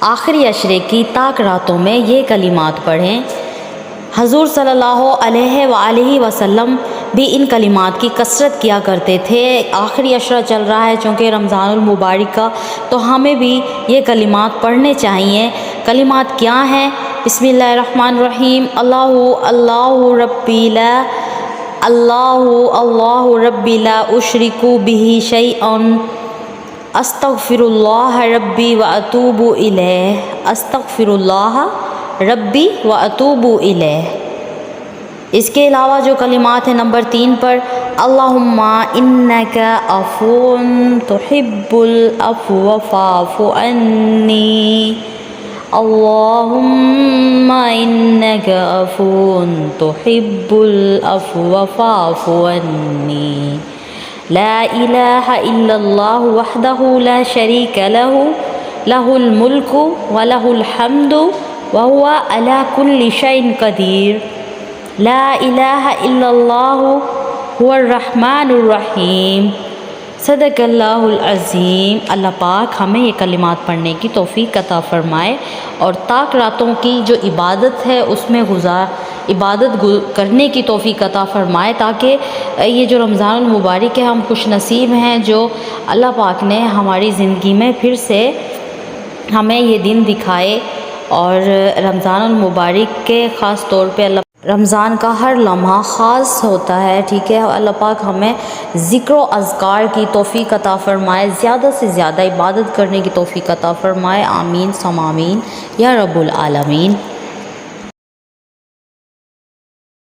آخری عشرے کی تاک راتوں میں یہ کلمات پڑھیں۔ حضور صلی اللہ علیہ وآلہ وسلم بھی ان کلمات کی کثرت کیا کرتے تھے۔ آخری عشرہ چل رہا ہے چونکہ رمضان المبارک کا، تو ہمیں بھی یہ کلمات پڑھنے چاہیے۔ کلمات کیا ہیں؟ بسم اللہ الرحمن الرحیم۔ اللہ ربی لا اشرک بہ شیئا، استغفر اللہ ربی واتوب الیہ، استغفر اللہ ربی واتوب الیہ۔ اس کے علاوہ جو کلمات ہیں نمبر 3 پر، اللہم انک عفو تحب العفو فاعف عنی، اللہم انک عفو تحب العفو فاعف عنی، لا الہ الا اللہ وحدہ لا شریک لہ، لہ الملک ولہ الحمد وہو علی کل شیء قدیر، لا الہ الا اللہ هو الرحمن الرحیم، صدق اللہ العظیم۔ اللہ پاک ہمیں یہ کلمات پڑھنے کی توفیق عطا فرمائے، اور تاک راتوں کی جو عبادت ہے اس میں عبادت کرنے کی توفیق عطا فرمائے، تاکہ یہ جو رمضان المبارک ہے ہم خوش نصیب ہیں جو اللہ پاک نے ہماری زندگی میں پھر سے ہمیں یہ دن دکھائے۔ اور رمضان المبارک کے خاص طور پہ رمضان کا ہر لمحہ خاص ہوتا ہے، ٹھیک ہے۔ اللہ پاک ہمیں ذکر و اذکار کی توفیق عطا فرمائے، زیادہ سے زیادہ عبادت کرنے کی توفیق عطا فرمائے، آمین ثم آمین یا رب العالمین۔